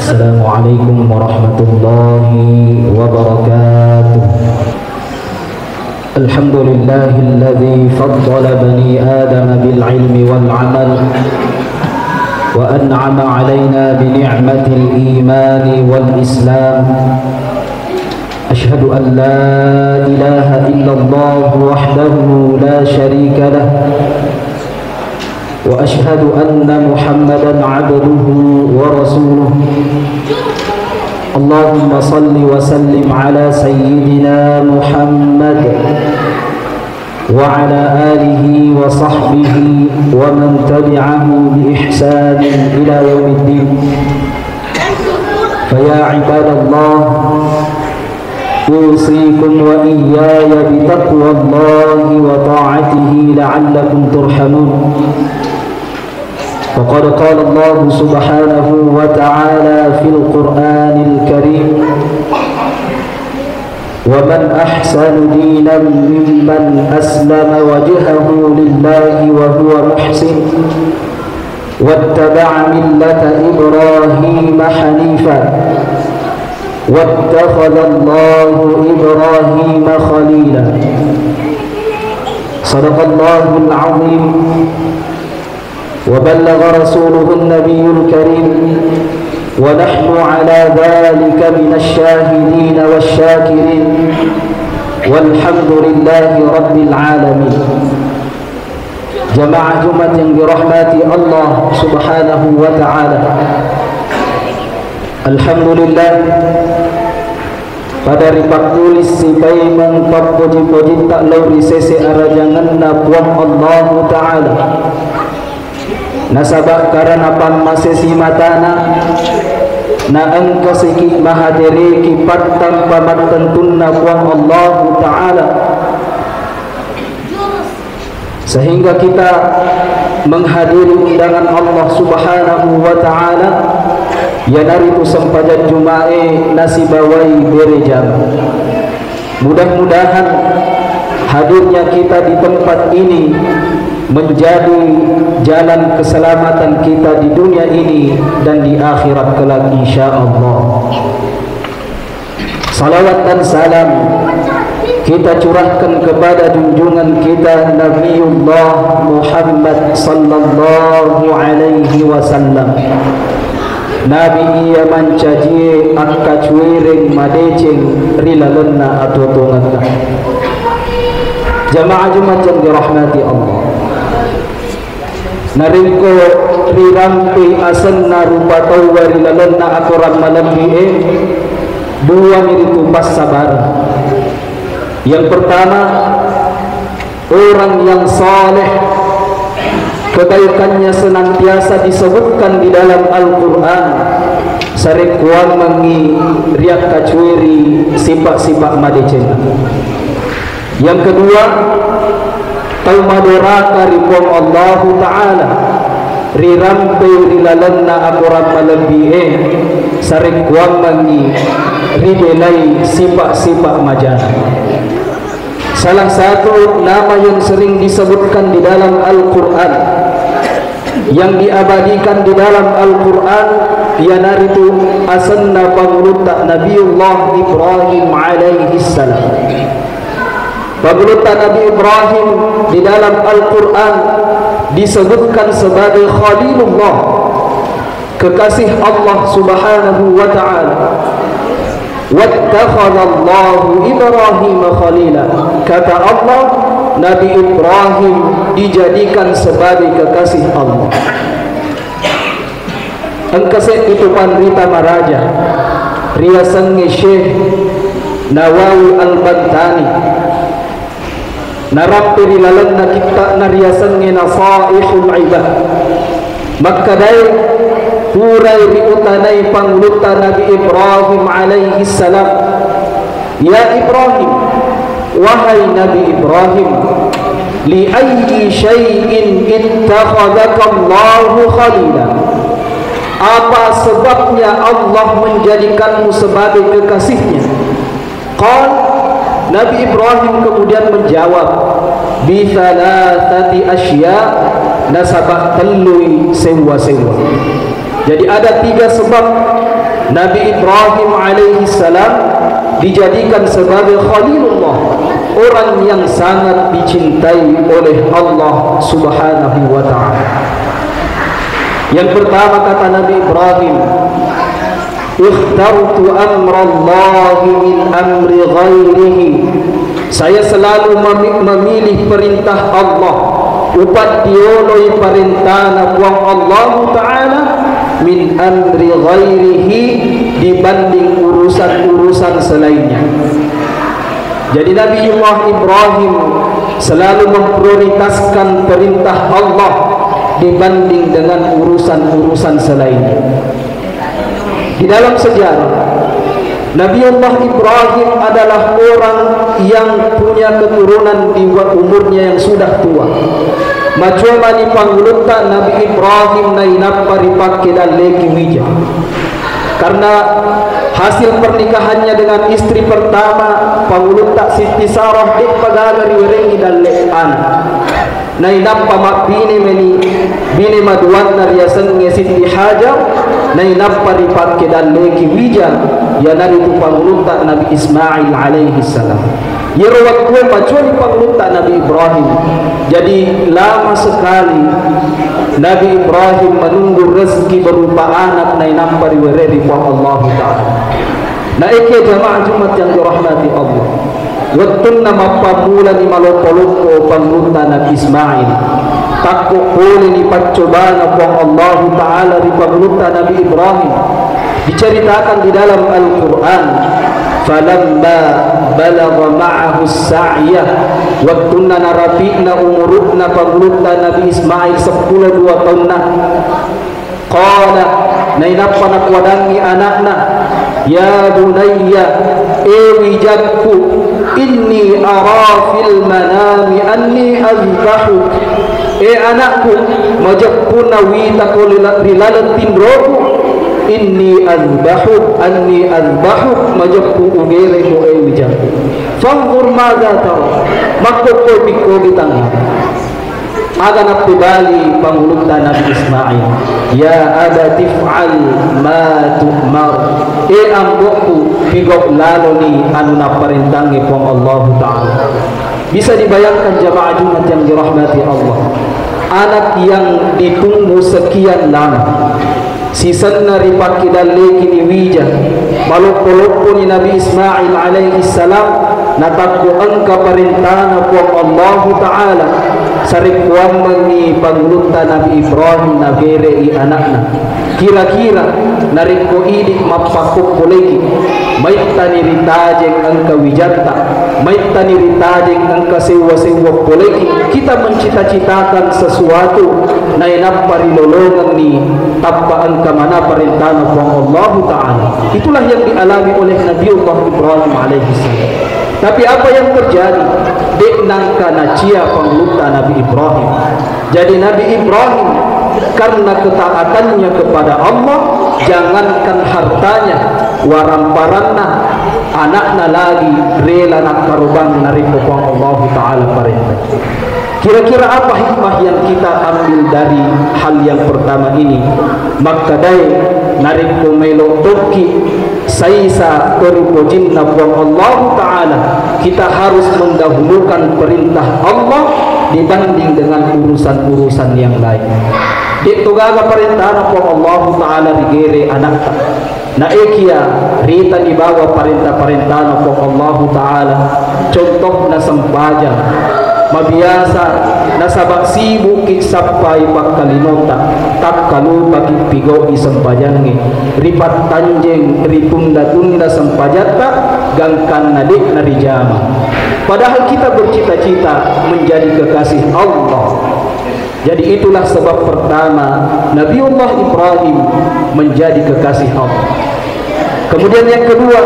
السلام عليكم ورحمة الله وبركاته. الحمد لله الذي فضل بني آدم بالعلم والعمل وأنعم علينا بنعمة الإيمان والإسلام. أشهد أن لا إله إلا الله وحده لا شريك له، وأشهد أن محمدا عبده ورسوله. اللهم صل وسلم على سيدنا محمد وعلى آله وصحبه ومن تبعه بإحسان إلى يوم الدين. فيا عباد الله، أوصيكم وإياي بتقوى الله وطاعته لعلكم ترحمون. وقد قال الله سبحانه وتعالى في القرآن الكريم: ومن أحسن دينا ممن أسلم وجهه لله وهو محسن واتبع ملة إبراهيم حنيفا واتخذ الله إبراهيم خليلا. صدق الله العظيم وبلغ رسوله النبي الكريم، ونحن على ذلك من الشاهدين والشاكرين، والحمد لله رب العالمين. Jamaah Jumat yang dirahmati Allah Subhanahu wa taala, alhamdulillah, pada ripak tulis sipai mengpap puji-puji tak lauri sesi arajangan na puang Allah taala. Nasabak karena pan masesi matana na engkau sikit mahadiri kipat tanpa matentun na puang Allah taala, sehingga kita menghadiri undangan Allah Subhanahu wa taala ya naritu sempajan jumae nasibawai berejam. Mudah-mudahan hadirnya kita di tempat ini menjadi jalan keselamatan kita di dunia ini dan di akhirat kelak insyaallah. Salawat dan salam kita curahkan kepada junjungan kita Nabiullah Muhammad sallallahu alaihi wasallam. Nabi ia mancaji akka cuiring madeceng rilalena atau tongata. Jamaah Jumat yang dirahmati Allah, naringko rirampi asanna rupa tawari lalena aturan malam bi'e dua miritu pas sabar. Yang pertama, orang yang saleh kebaikannya senantiasa disebutkan di dalam Al-Quran, sarikuan mengi riak kacuiri sifat-sifat madecena. Yang kedua, taumadoraka ripom Allah Ta'ala rirampe rilalanna akurat malambi'e sarikuan mengi ribelai sifat-sifat majana. Salah satu nama yang sering disebutkan di dalam Al-Quran, yang diabadikan di dalam Al-Quran, yanaritu asanna pangulutak Nabiullah Ibrahim alaihi salam. Pangulutak Nabi Ibrahim di dalam Al-Quran disebutkan sebagai Khalilullah, kekasih Allah Subhanahu wa ta'ala. Wattakhadallahu Ibrahim khalila, kata Allah, Nabi Ibrahim dijadikan sebagai kekasih Allah. Engkasih itu Rita Maraja riasannya Syekh Nawawi Al-Bantani narampiri lalanna kita nariasannya Nasaihul Ibad. Maka dari purai riutanai pangluta Nabi Ibrahim alaihi salam, ya Ibrahim, wahai Nabi Ibrahim, li ayyi syai'in ittakhadaka Allahu khalila, apa sebabnya Allah menjadikanmu sebagai kekasihnya? Qal, Nabi Ibrahim kemudian menjawab, bi thalathati asya, nasabah telui sewa-sewa. Jadi ada 3 sebab Nabi Ibrahim alaihi salam dijadikan sebagai Khalilullah, orang yang sangat dicintai oleh Allah Subhanahu wa ta'ala. Yang pertama kata Nabi Ibrahim, ikhtartu amrallahi min amri ghairihi. Saya selalu memilih perintah Allah upat dioloi perintah buang Allah Ta'ala min amri ghairihi dibanding urusan-urusan selainnya. Jadi Nabi Ibrahim selalu memprioritaskan perintah Allah dibanding dengan urusan-urusan selainnya. Di dalam sejarah, Nabi Ibrahim adalah orang yang punya keturunan di umurnya yang sudah tua. Macuma ni panglutta Nabi Ibrahim na inapari pakai dan leki wija. Karena hasil pernikahannya dengan istri pertama panglutta Siti Sarah dek pagagari werengi dan lekan. Na inapa mak bini maduan nariasan nge Siti Hajar na inapa ripakai dan leki wija. Ya nari itu panglutta Nabi Ismail alaihi salam. Ya rawat kue macam panglutta Nabi Ibrahim. Jadi lama sekali Nabi Ibrahim menunggu rezeki berupa anak na inampari wereri wa Allah Ta'ala. Na eke jamaah Jumat yang dirahmati Allah. Wattun nama pamula ni maloko-loko panglutta Nabi Ismail. Takko kule ni pacobana wa Allah Ta'ala di panglutta Nabi Ibrahim. Diceritakan di dalam Al-Quran, falamma balagha ma'ahu as-sa'ya wa kunna narafina umurutna panglutta Nabi Ismail 10-2 tahunna qala nainapa nakwadangi anakna ya bunayya ewijadku inni ara fil manami anni azbahuk anakku majakuna witako lilalatin roku inni azbahuk anni azbahuk majapku ugere mo ewijaku fangur madha tara makko biko bitang aga naktibali panglutta Nabi Ismail ya ada tif'al ma tu'mar ambokku bigok lalo ni anu naparintangi pong Allah Ta'ala. Bisa dibayangkan jamaah Jumat yang dirahmati Allah, anak yang ditunggu sekian lama sisanna ripaki daleki ni wija maloko-loko ni Nabi Ismail alaihi salam natakku angka perintahna po Allah Ta'ala sarikuan ni panglutta Nabi Ibrahim nagere i anakna kira-kira nariko idik mapakuk koleki maitani ritajeng angka wijanta maitani ritajeng angka sewa-sewa koleki kita mencita-citakan sesuatu na inapari lolongan ni tappa angka mana perintah Allah Ta'ala. Itulah yang dialami oleh Nabi Ibrahim alaihi salam. Tapi apa yang terjadi? Dek nangka nacia panglutta Nabi Ibrahim. Jadi Nabi Ibrahim karena ketaatannya kepada Allah, jangankan hartanya, waramparana anakna lagi rela nak karubang narikopang Allah Ta'ala perintah. Kira-kira apa hikmah yang kita ambil dari hal yang pertama ini? Maka dai narik kumelo toki saisa korupojin nabuang Allah Ta'ala. Kita harus mendahulukan perintah Allah dibanding dengan urusan-urusan yang lain. Di tugaga perintah nabuang Allah Ta'ala digere anak na ekia rita di bawah perintah-perintah nabuang Allah Ta'ala. Contoh na sembahyang mabiasa nasabak sibuk sampai pagkalinota tak kalupa kipigo isembajangi ripat tanjeng ritunda-tunda sempajata gangkan nadik narijama. Padahal kita bercita-cita menjadi kekasih Allah. Jadi itulah sebab pertama Nabiullah Ibrahim menjadi kekasih Allah. Kemudian yang kedua,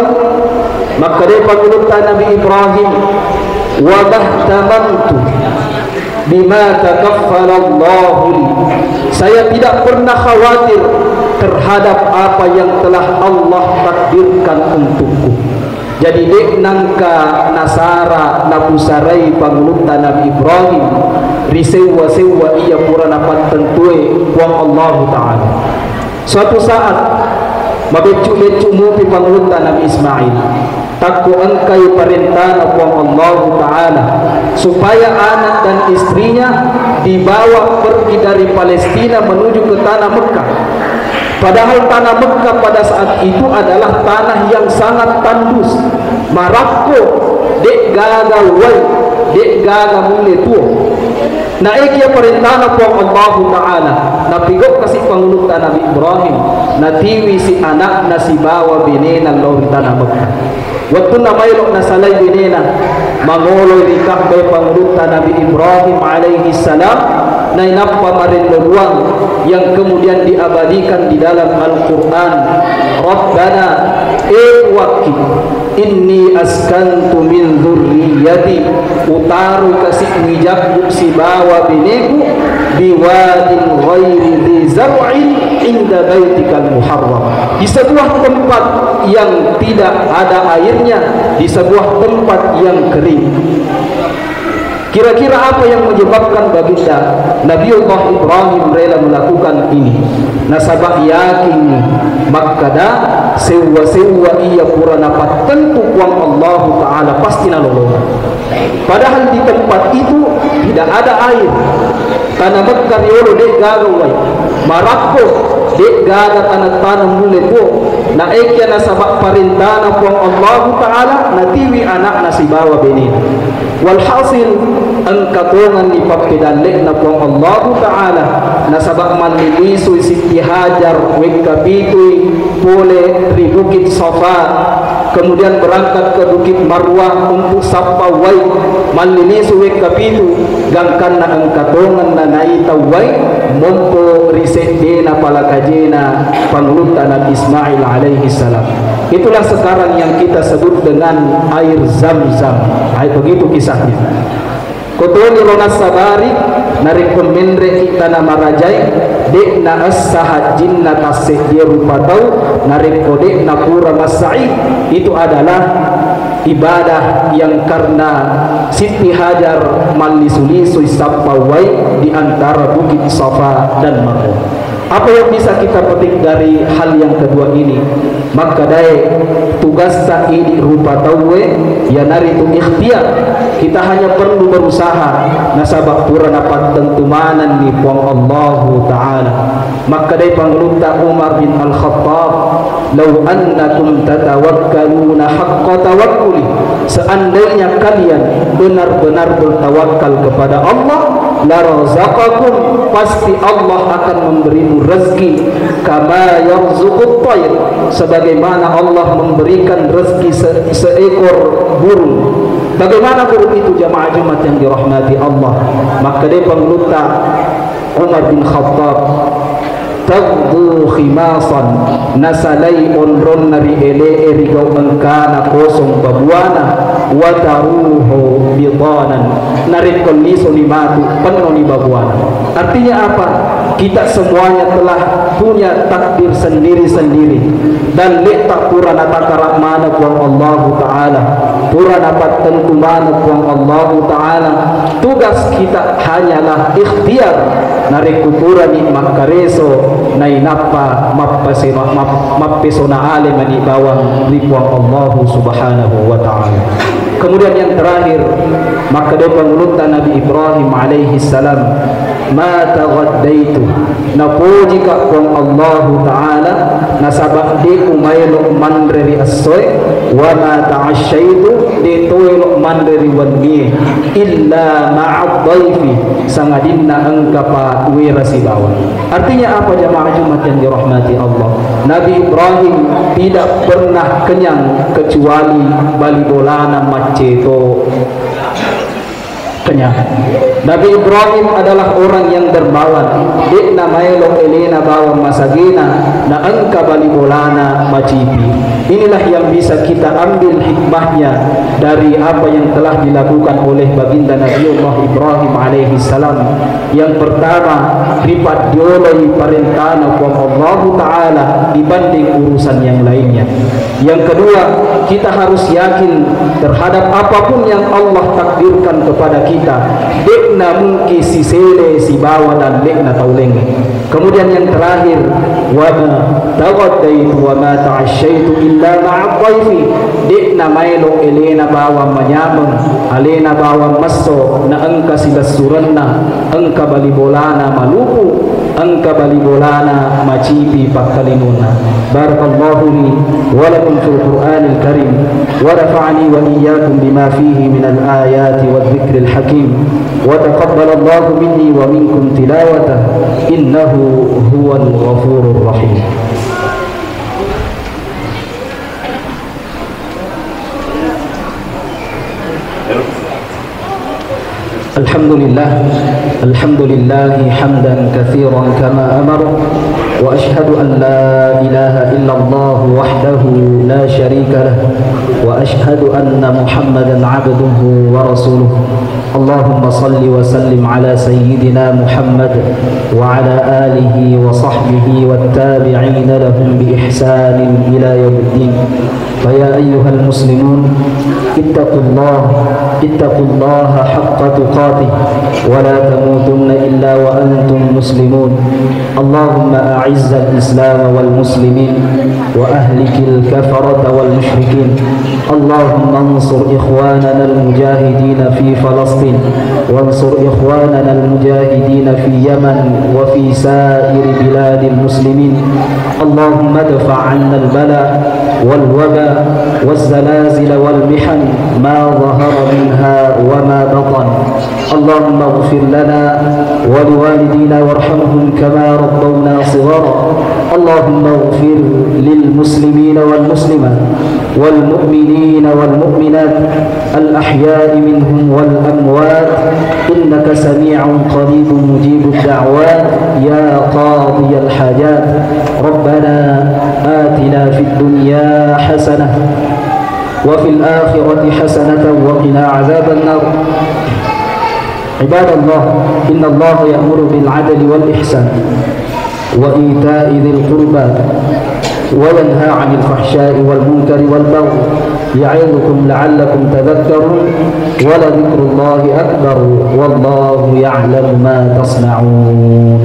maka dia panglutta Nabi Ibrahim wa bahtamantu bima takaffalallahu li. Saya tidak pernah khawatir terhadap apa yang telah Allah takdirkan untukku. Jadi dek nangka nasara nabusarai panglutta Nabi Ibrahim risewa-sewa ia pura dapat tentue wang Allah Ta'ala. Suatu saat mabecu-becu mupi pangulutan Nabi Ismail. Takku engkai perintah Allah Ta'ala supaya anak dan istrinya dibawa pergi dari Palestina menuju ke tanah Mekah. Padahal tanah Mekah pada saat itu adalah tanah yang sangat tandus, marako, dek gaga wai, dek gaga mule tuo. Na ikia perintah Allah Ta'ala na pigok kasih pangulutan Nabi Ibrahim na tiwi si anak na si bawa binena lori tanah Mekah. Waktu na mayroon na salay binena mangoloy rikak bay pangulutan Nabi Ibrahim alaihi salam na inapa marinluruan yang kemudian diabadikan di dalam Al-Quran. Rabbana waki inni askantu min dhurriyyati utaru kasih mijak si bawa bineku biwadin ghairi dhi zar'in inda baitikal muharram, di sebuah tempat yang tidak ada airnya, di sebuah tempat yang kering. Kira-kira apa yang menyebabkan baginda Nabiullah Ibrahim rela melakukan ini? Nasabah yakin makkada sewa-sewa ia pura dapat tentu kuang Allah Ta'ala pasti nalolong. Padahal di tempat itu tidak ada air. Tanah Mekah yolo dek gagawai marako dek gaga tanah-tanah mule po na ekya nasabak parintana kuang Allah Ta'ala natiwi anak nasibawa benin. Walhasil ang katungan ni papidalik na kuang Allah Ta'ala nasabak manlilisoy Siti Hajar wikapitoy pole ri Bukit Safa, kemudian berangkat ke Bukit Marwah untuk sapawai manlilisoy wikapitu gangkan na ang katungan na naitawai mompo riset dina palakajena pangulutan Nabi Ismail alaihi salam. Itulah sekarang yang kita sebut dengan air Zam-Zam. Begitu kisahnya. Kotoni ronas sabari narik pemendre kita nama rajai dek na as-sahat jinnat as-seh dia rupa tau narik kodek na pura masai. Itu adalah ibadah yang karena Siti Hajar malisulisui sapawai di antara Bukit Safa dan Marwah. Apa yang bisa kita petik dari hal yang kedua ini? Maka dai tugas tak ini rupa tawe ya nari itu ikhtiar. Kita hanya perlu berusaha nasabah pura dapat tentumanan ni puang Allah Ta'ala. Maka dai pangluta Umar bin Al-Khattab, "Lau annakum tatawakkaluna haqqa tawakkuli." Seandainya kalian benar-benar bertawakal kepada Allah, la razaqakum, pasti Allah akan memberimu rezeki kama yarzuqut tayr, sebagaimana Allah memberikan rezeki seekor burung. Bagaimana burung itu jamaah Jumat yang dirahmati Allah? Maka dia pengluta Umar bin Khattab, tagdu khimasan nasalai onron nari ele erigau engkana kosong babuana wataruhu bitanan narik kondisi limatu penuh ni babuana. Artinya apa? Kita semuanya telah punya takdir sendiri-sendiri dan letak pura natakarak mana kuang Allah Ta'ala, pura dapat tentu mana kuang Allah Ta'ala. Tugas kita hanyalah ikhtiar narik kupura ni makareso nai napa mappesona ale mani bawang ni kuang Allah Subhanahu wa Ta'ala. Kemudian yang terakhir, maka dia pengulutan Nabi Ibrahim alaihi salam, ma taghaddaitu, napuji ka kuang Allah Ta'ala nasabak di umaylo mandri asoy wa ma ta'asyaitu di toylo mandri wangi illa ma'ad dhaifi sangadinna engkapa wirasi bawah. Artinya apa jamaah Jumat yang dirahmati Allah? Nabi Ibrahim tidak pernah kenyang kecuali bali bolana maceto kenyang. Nabi Ibrahim adalah orang yang dermawan. Dek namaelo elena bawang masagina na angka bali bolana macipi. Inilah yang bisa kita ambil hikmahnya dari apa yang telah dilakukan oleh baginda Nabiullah Ibrahim alaihi salam. Yang pertama, ripat dioloi perintahna Allah Ta'ala dibanding urusan yang lainnya. Yang kedua, kita harus yakin terhadap apapun yang Allah takdirkan kepada kita. Dekna mungkin si sele, si bawa dan dekna tauleng. Kemudian yang terakhir, wa ma tawaddaitu wa ma ta'asyaitu illa ma'a dhaifi. Dikna mailo elena bawa menyameng, alena bawa maso na engka silasuranna, engka balibolana malupu, engka balibolana macipi pakkalinuna. Barakallahu li wa lakum fil Qur'anil Karim wa rafa'ani wa iyyakum bima fihi min al-ayati wa dhikril hakim wa taqabbalallahu minni wa minkum tilawatahu innahu huwal ghafurur rahim. Alhamdulillah hamdan katsiran kama amara wa ashhadu an la ilaha illallah wahdahu la syarika lah wa ashhadu anna Muhammadan 'abduhu wa rasuluh. Allahumma salli wa sallim ala sayyidina Muhammad wa ala alihi wa sahbihi wat tabi'in lahum bi ihsanin ila yaumiddin. Fa ya ayyuhal muslimun ittaqullaha haqqa tuqatih wa la tamutunna illa wa antum muslimun. Allahumma a'izz al-islam wal muslimin wa ahlikil kafarata wal musyrikin. Allahumma ansur ikhwanana al-mujahidin fi Falastin wansur ikhwanana al-mujahidin fi Yaman wa fi sa'iri biladil muslimin. Allahumma dafa' 'anna al-bala wal waba والزلازل والمحن ما ظهر منها وما بطن. اللهم اغفر لنا ولوالدينا وارحمهم كما ربونا صغارا. اللهم اغفر للمسلمين والمسلمات والمؤمنين والمؤمنات الأحياء منهم والأموات إنك سميع قريب مجيب الدعوات يا قاضي الحاجات. ربنا آتنا في الدنيا حسنة وفي الآخرة حسنة وقنا عذاب النار. عباد الله إن الله يأمر بالعدل والإحسان وإيتاء ذي القربى وينهى عن الفحشاء والمنكر والبغي يعظكم لعلكم تذكرون ولذكر الله أكبر والله يعلم ما تصنعون.